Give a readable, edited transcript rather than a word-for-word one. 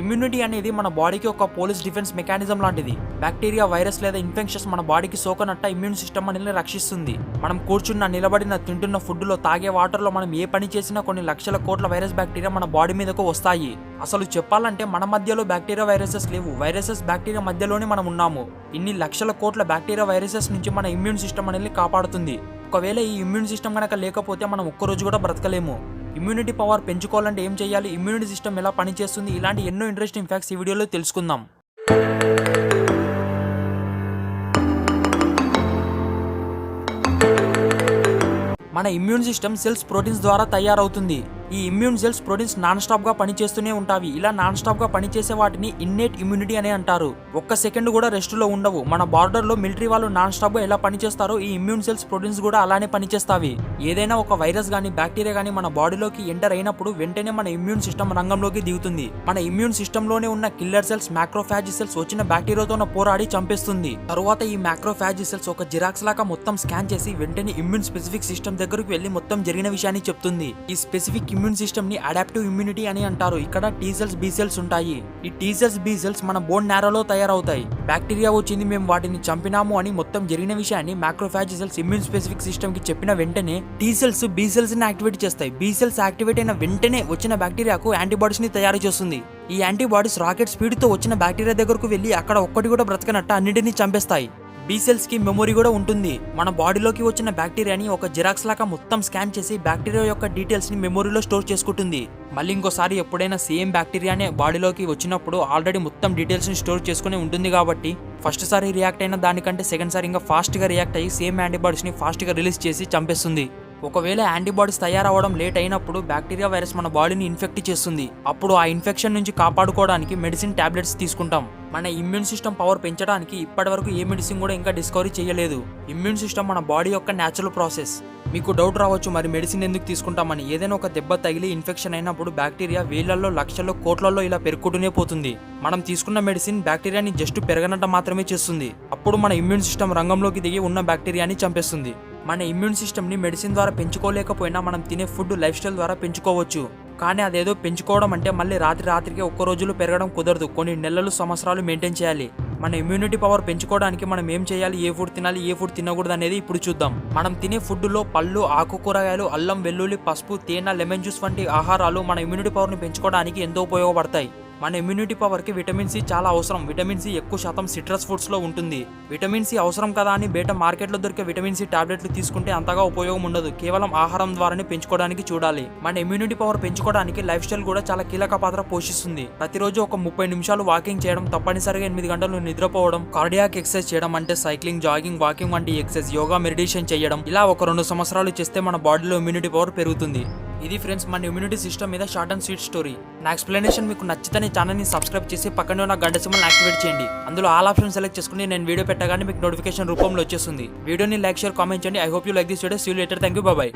Immunity అనేది మన బాడీకి ఒక పోలీస్ డిఫెన్స్ మెకానిజం లాంటిది. బ్యాక్టీరియా, వైరస్ లేదా ఇన్ఫెక్షన్స్ మన బాడీకి సోకనట్ట ఇమ్యూన్ సిస్టమ్ మనల్ని రక్షిస్తుంది. మనం కూర్చున్న, నిలబడిన, తింటున్న ఫుడ్ లో, తాగే వాటర్ లో మనం ఏ పని చేసినా కొన్ని లక్షల కోట్ల వైరస్ బ్యాక్టీరియా మన బాడీ మీదకు వస్తాయి. అసలు చెప్పాలంటే మన మధ్యలో బ్యాక్టీరియా, వైరసెస్ లేవు. వైరసెస్, బ్యాక్టీరియా మధ్యలోనే మనం ఉన్నాము. ఇన్ని లక్షల కోట్ల బ్యాక్టీరియా, వైరసెస్ నుంచి మన ఇమ్యూన్ సిస్టమ్ మనల్ని కాపాడుతుంది. ఒకవేళ ఈ ఇమ్యూన్ సిస్టమ్ కనుక లేకపోతే మనం ఒక్కరోజు కూడా బ్రతకలేము. ఇమ్యూనిటీ పవర్ పెంచుకోవాలంటే ఏం చేయాలి, ఇమ్యూనిటీ సిస్టమ్ ఎలా పనిచేస్తుంది, ఇలాంటి ఎన్నో ఇంట్రెస్టింగ్ ఫ్యాక్ట్స్ ఈ వీడియోలో తెలుసుకుందాం. మన ఇమ్యూన్ సిస్టమ్ సెల్స్, ప్రోటీన్స్ ద్వారా తయారవుతుంది. ఈ immune cells, proteins non stop గా పనిచేస్తూనే ఉంటాయి. ఇలా నాన్ స్టాప్ గా పనిచేసే వాటిని ఇన్నేట్ ఇమ్యూనిటీ అని అంటారు. ఒక్క సెకండ్ కూడా రెస్ట్ లో ఉండవు. మన బార్డర్ లో మిలిటరీ వాళ్ళు నాన్ స్టాప్ గా ఎలా పనిచేస్తారో ఈ ఇమ్యూన్ సెల్స్, ప్రోటీన్స్ కూడా అలానే పనిచేస్తాయి. ఏదైనా ఒక వైరస్ గానీ, బ్యాక్టీరియా గానీ మన బాడీలోకి ఎంటర్ అయినప్పుడు వెంటనే మన ఇమ్యూన్ సిస్టమ్ రంగంలోకి దిగుతుంది. మన ఇమ్యూన్ సిస్టమ్ లోనే ఉన్న కిల్లర్ సెల్స్, మ్యాక్రోఫాజ్ సెల్స్ వచ్చిన బ్యాక్టీరియాతో పోరాడి చంపేస్తుంది. తరువాత ఈ మ్యాక్రోఫాజ్ సెల్స్ ఒక జిరాక్స్ లాగా మొత్తం స్కాన్ చేసి వెంటనే ఇమ్యూన్ స్పెసిఫిక్ సిస్టమ్ దగ్గరకు వెళ్లి మొత్తం జరిగిన విషయాన్ని చెప్తుంది. ఈ స్పెసిఫిక్ ఇమ్యూన్ సిస్టమ్ ని అడాప్టివ్ ఇమ్యూనిటీ అని అంటారు. ఇక్కడ టీ సెల్స్, బి సెల్స్ ఉంటాయి. ఈ టీ సెల్స్, బి సెల్స్ మన బోన్ నారోలో తయారవుతాయి. బ్యాక్టీరియా వచ్చింది, మేము వాటిని చంపినాము అని మొత్తం జరిగిన విషయాన్ని మ్యాక్రోఫాజ్ సెల్స్ ఇమ్యూన్ స్పెసిఫిక్ సిస్టమ్ కి చెప్పిన వెంటనే టీ సెల్స్, బి సెల్స్ ని యాక్టివేట్ చేస్తాయి. బి సెల్స్ యాక్టివేట్ అయిన వెంటనే వచ్చిన బ్యాక్టీరియాకు యాంటీబాడీస్ ని తయారు చేస్తుంది. ఈ యాంటీబాడీస్ రాకెట్ స్పీడ్ తో వచ్చిన బ్యాక్టీరియా దగ్గరకు వెళ్లి అక్కడ ఒక్కటి కూడా బ్రతకనట్టు అన్నిటినీ చంపేస్తాయి. బి సెల్స్ కి మెమొరీ కూడా ఉంటుంది. మన బాడీలోకి వచ్చిన బ్యాక్టీరియాని ఒక జిరాక్స్ లాగా మొత్తం స్కాన్ చేసి బ్యాక్టీరియా యొక్క డీటెయిల్స్ ని మెమొరీలో స్టోర్ చేసుకుంటుంది. మళ్ళీ ఇంకోసారి ఎప్పుడైనా సేమ్ బ్యాక్టీరియానే బాడీలోకి వచ్చినప్పుడు ఆల్రెడీ మొత్తం డీటెయిల్స్ ని స్టోర్ చేసుకుని ఉంటుంది కాబట్టి ఫస్ట్ సారి రియాక్ట్ అయిన దానికంటే సెకండ్ సారి ఇంకా ఫాస్ట్ గా రియాక్ట్ అయ్యి సేమ్ యాంటీబాడీస్ ని ఫాస్ట్ గా రిలీజ్ చేసి చంపేస్తుంది. ఒకవేళ యాంటీబాడీస్ తయారవడం లేట్ అయినప్పుడు బ్యాక్టీరియా, వైరస్ మన బాడీని ఇన్ఫెక్ట్ చేస్తుంది. అప్పుడు ఆ ఇన్ఫెక్షన్ నుంచి కాపాడుకోవడానికి మెడిసిన్ టాబ్లెట్స్ తీసుకుంటాం. మన ఇమ్యూన్ సిస్టమ్ పవర్ పెంచడానికి ఇప్పటి వరకు ఏ మెడిసిన్ కూడా ఇంకా డిస్కవరీ చేయలేదు. ఇమ్యూన్ సిస్టమ్ మన బాడీ యొక్క న్యాచురల్ ప్రాసెస్. మీకు డౌట్ రావచ్చు, మరి మెడిసిన్ ఎందుకు తీసుకుంటామని. ఏదైనా ఒక దెబ్బ తగిలి ఇన్ఫెక్షన్ అయినప్పుడు బ్యాక్టీరియా వేలల్లో, లక్షల్లో, కోట్లలో ఇలా పెరుగుతూనే పోతుంది. మనం తీసుకున్న మెడిసిన్ బ్యాక్టీరియాని జస్ట్ పెరగనంట మాత్రమే చేస్తుంది. అప్పుడు మన ఇమ్యూన్ సిస్టమ్ రంగంలోకి దిగి ఉన్న బ్యాక్టీరియాని చంపేస్తుంది. మన ఇమ్యూన్ సిస్టమ్ ని మెడిసిన్ ద్వారా పెంచుకోలేకపోయినా మనం తినే ఫుడ్, లైఫ్ స్టైల్ ద్వారా పెంచుకోవచ్చు. కానీ అదేదో పెంచుకోవడం అంటే మళ్ళీ రాత్రికి ఒక్క రోజులో పెరగడం కుదరదు. కొన్ని నెలలు, సంవత్సరాలు మెయింటైన్ చేయాలి. మన ఇమ్యూనిటీ పవర్ పెంచుకోవడానికి మనం ఏం చేయాలి, ఏ ఫుడ్ తినాలి, ఏ ఫుడ్ తినకూడదు అనేది ఇప్పుడు చూద్దాం. మనం తినే ఫుడ్ లో పళ్ళు, ఆకుకూరగాయలు, అల్లం, వెల్లుల్లి, పసుపు, తేనె, లెమన్ జ్యూస్ వంటి ఆహారాలు మన ఇమ్యూనిటీ పవర్ ని పెంచుకోవడానికి ఎంతో ఉపయోగపడతాయి. మన ఇమ్యూనిటీ పవర్ కి విటమిన్ సి చాలా అవసరం. విటమిన్ సి ఎక్కువ శాతం సిట్రస్ ఫుడ్స్ లో ఉంటుంది. విటమిన్ సి అవసరం కదా అని బయట మార్కెట్ లో దొరికే విటమిన్ సి టాబ్లెట్లు తీసుకుంటే అంతగా ఉపయోగం ఉండదు. కేవలం ఆహారం ద్వారానే పెంచుకోవడానికి చూడాలి. మన ఇమ్యూనిటీ పవర్ పెంచుకోవడానికి లైఫ్ స్టైల్ కూడా చాలా కీలక పాత్ర పోషిస్తుంది. ప్రతిరోజు ఒక 30 నిమిషాలు వాకింగ్ చేయడం, తప్పనిసరిగా 8 గంటలు నిద్రపోవడం, కార్డియాక్ ఎక్సర్సైజ్ చేయడం అంటే సైక్లింగ్, జాగింగ్, వాకింగ్ వంటి ఎక్సర్సైజ్, యోగా, మెడిటేషన్ చేయడం, ఇలా ఒక 2 సంవత్సరాలు చేస్తే మన బాడీలో ఇమ్యూనిటీ పవర్ పెరుగుతుంది. ఇది ఫ్రెండ్స్ మన ఇమ్యూనిటీ సిస్టమ్ మీద షార్ట్ అండ్ స్వీట్ స్టోరీ. నా ఎక్స్ప్లెనేషన్ మీకు నచ్చితే ఛానల్ ని సబ్స్క్రైబ్ చేసి పక్కనే ఉన్న గంట సింబల్ యాక్టివేట్ చేయండి. అందులో ఆల్ ఆప్షన్ సెలెక్ట్ చేసుకుని నేను వీడియో పెట్టగానే మీకు నోటిఫికేషన్ రూపంలో వచ్చేస్తుంది. వీడియోని లైక్, షేర్, కామెంట్ చేయండి. I hope you like this video. See you later. Thank you. Bye by.